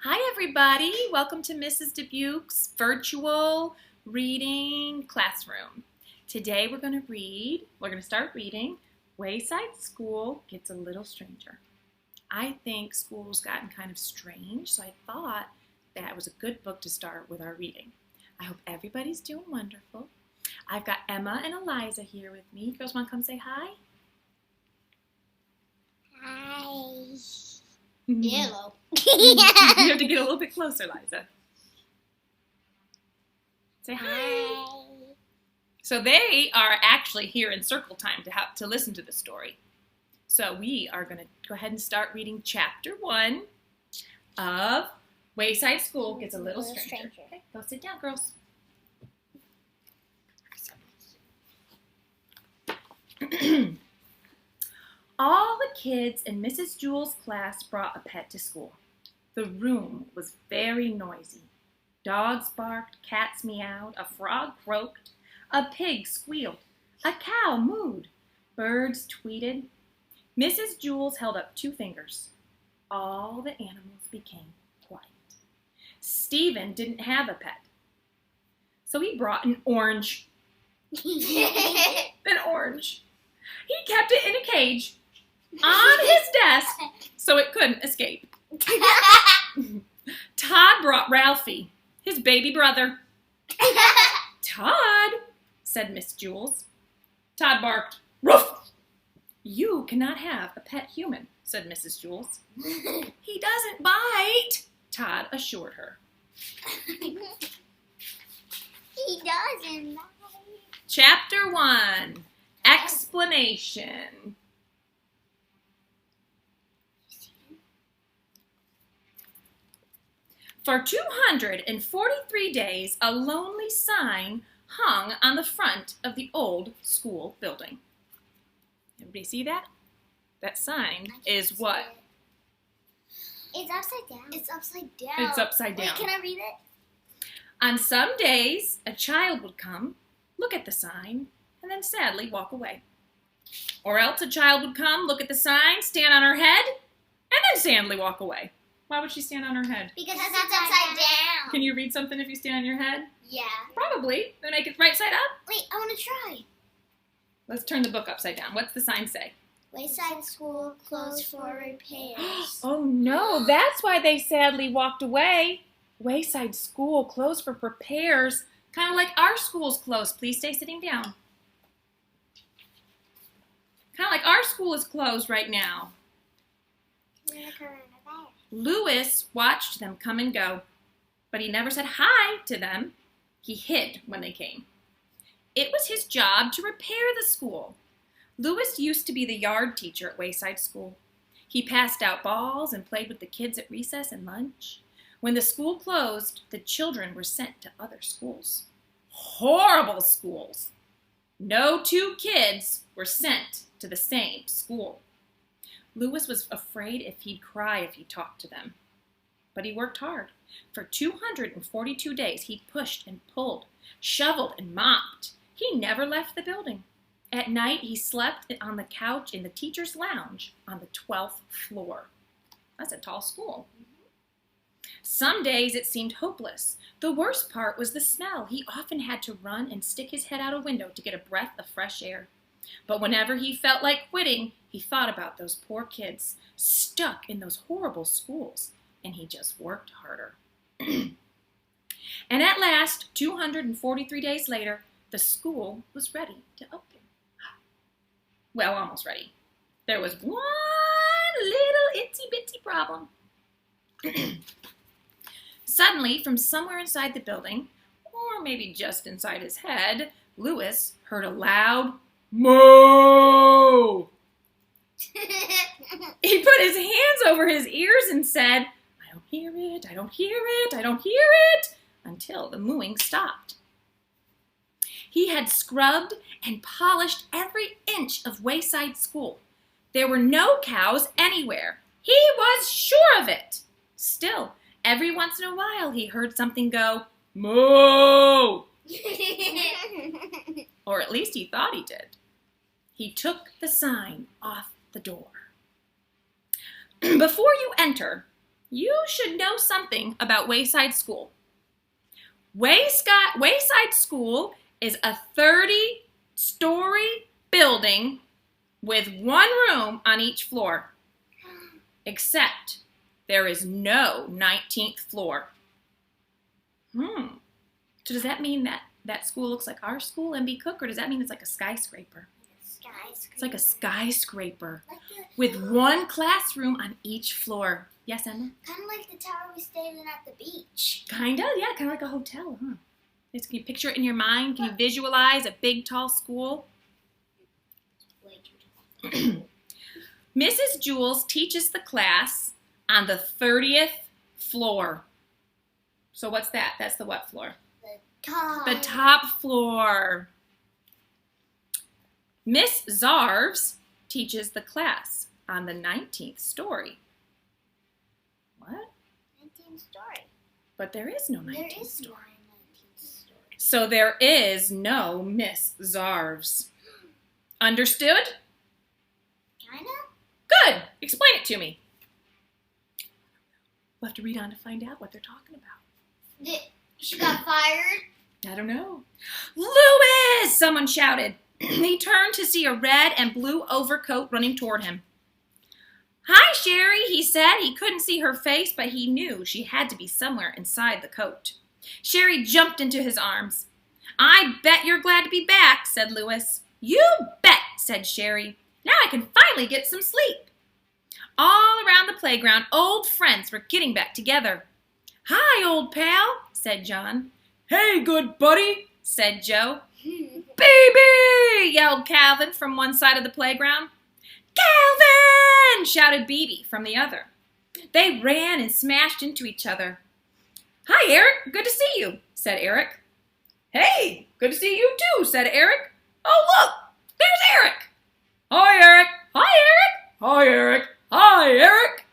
Hi everybody, welcome to Mrs. Dubuque's virtual reading classroom. Today we're going to start reading Wayside School Gets a Little Stranger. I think school's gotten kind of strange, so I thought that was a good book to start with our reading. I hope everybody's doing wonderful. I've got Emma and Eliza here with me. Girls, want to come say hi? Hi. Hello. You have to get a little bit closer, Liza. Say hi. Hi. So they are actually here in circle time to listen to the story. So we are going to go ahead and start reading chapter 1 of Wayside School Gets a Little Stranger. Okay, go sit down, girls. All the kids in Mrs. Jewell's class brought a pet to school. The room was very noisy. Dogs barked, cats meowed, a frog croaked, a pig squealed, a cow mooed, birds tweeted. Mrs. Jewell held up 2 fingers. All the animals became quiet. Stephen didn't have a pet, so he brought an orange. An orange. He kept it in a cage on his desk so it couldn't escape. Todd brought Ralphie, his baby brother. Todd, said Miss Jules. Todd barked, "Ruff!" You cannot have a pet human, said Mrs. Jules. He doesn't bite, Todd assured her. He doesn't. Chapter 1, Explanation. For 243 days, a lonely sign hung on the front of the old school building. Everybody see that? That sign is what? It's upside down. It's upside down. It's upside down. Wait, can I read it? On some days, a child would come, look at the sign, and then sadly walk away. Or else a child would come, look at the sign, stand on her head, and then sadly walk away. Why would she stand on her head? Because it's upside down. Can you read something if you stand on your head? Yeah. Probably. Then make it right side up. Wait, I want to try. Let's turn the book upside down. What's the sign say? Wayside School closed for repairs. Oh no, that's why they sadly walked away. Wayside School closed for repairs. Kind of like our school's closed. Please stay sitting down. Kind of like our school is closed right now. Louis watched them come and go, but he never said hi to them. He hid when they came. It was his job to repair the school. Louis used to be the yard teacher at Wayside School. He passed out balls and played with the kids at recess and lunch. When the school closed, the children were sent to other schools. Horrible schools. No 2 kids were sent to the same school. Louis was afraid he'd cry if he talked to them. But he worked hard. For 242 days, he pushed and pulled, shoveled and mopped. He never left the building. At night, he slept on the couch in the teacher's lounge on the 12th floor. That's a tall school. Some days it seemed hopeless. The worst part was the smell. He often had to run and stick his head out a window to get a breath of fresh air. But whenever he felt like quitting, he thought about those poor kids stuck in those horrible schools, and he just worked harder. And at last, 243 days later, the school was ready to open. Well, almost ready. There was one little itsy-bitsy problem. Suddenly, from somewhere inside the building, or maybe just inside his head, Louis heard a loud moo. He put his hands over his ears and said, "I don't hear it, I don't hear it, I don't hear it," until the mooing stopped. He had scrubbed and polished every inch of Wayside School. There were no cows anywhere. He was sure of it. Still, every once in a while he heard something go, "Moo!" Or at least he thought he did. He took the sign off the door. Before you enter, You should know something about Wayside School. Wayside School is a 30-story building with one room on each floor, except there is no 19th floor. So does that mean that school looks like our school, MB Cook, or does that mean it's like a skyscraper? It's like a skyscraper with one classroom on each floor. Yes, Emma? Kind of like the tower we stayed in at the beach. Kind of, yeah, kind of like a hotel, huh? Can you picture it in your mind? Can you visualize a big, tall school? Way too tall. Mrs. Jules teaches the class on the 30th floor. So what's that? That's the what floor? The top floor. Miss Zarves teaches the class on the 19th story. What? 19th story. But there is no 19th There is story. no 19th story. So there is no Miss Zarves. Understood? Kinda? Good. Explain it to me. We'll have to read on to find out what they're talking about. She got fired? I don't know. Louis! Someone shouted. He turned to see a red and blue overcoat running toward him. Hi, Sherry, he said. He couldn't see her face, but he knew she had to be somewhere inside the coat. Sherry jumped into his arms. I bet you're glad to be back, said Louis. You bet, said Sherry. Now I can finally get some sleep. All around the playground, old friends were getting back together. Hi, old pal, said John. Hey, good buddy, said Joe. Baby! Yelled Calvin from one side of the playground. Calvin! Shouted Beebe from the other. They ran and smashed into each other. Hi, Eric. Good to see you, said Eric. Hey, good to see you too, said Eric. Oh, look, there's Eric. Hi, Eric. Hi, Eric. Hi, Eric. Hi, Eric.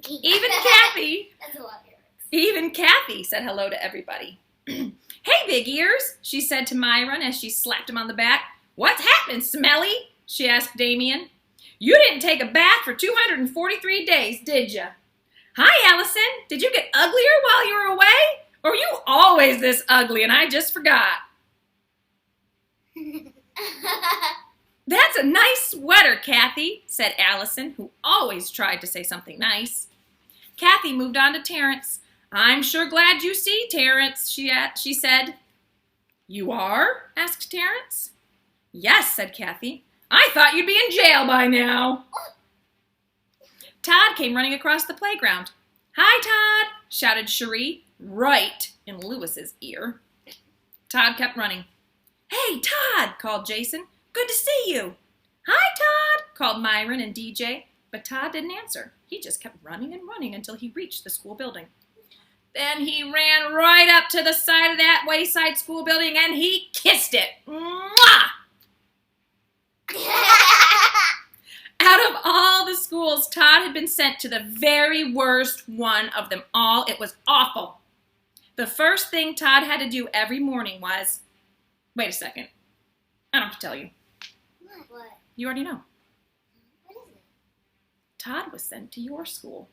Even Kathy. That's a lot of Erics. Even Kathy said hello to everybody. Hey, Big Ears, she said to Myron as she slapped him on the back. What's happening, Smelly? She asked Damien. You didn't take a bath for 243 days, did you? Hi, Allison. Did you get uglier while you were away? Or were you always this ugly and I just forgot? That's a nice sweater, Kathy, said Allison, who always tried to say something nice. Kathy moved on to Terrence. I'm sure glad you see, Terrence, she said. You are? Asked Terrence. Yes, said Kathy. I thought you'd be in jail by now. Todd came running across the playground. Hi, Todd, shouted Cherie, right in Louis's ear. Todd kept running. Hey, Todd, called Jason. Good to see you. Hi, Todd, called Myron and DJ, but Todd didn't answer. He just kept running and running until he reached the school building. Then he ran right up to the side of that Wayside School building and he kissed it. Mwah! Out of all the schools, Todd had been sent to the very worst one of them all. It was awful. The first thing Todd had to do every morning was, wait a second, I don't have to tell you. What? You already know. What is it? Todd was sent to your school.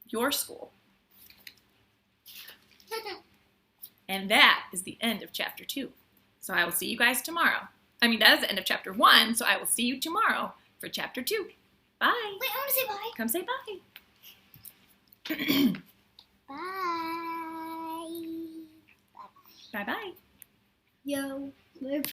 Your school. And that is the end of chapter 2. So I will see you guys tomorrow. I mean, that is the end of chapter 1, so I will see you tomorrow for chapter 2. Bye. Wait, I want to say bye. Come say bye. Bye. Bye-bye. Yo.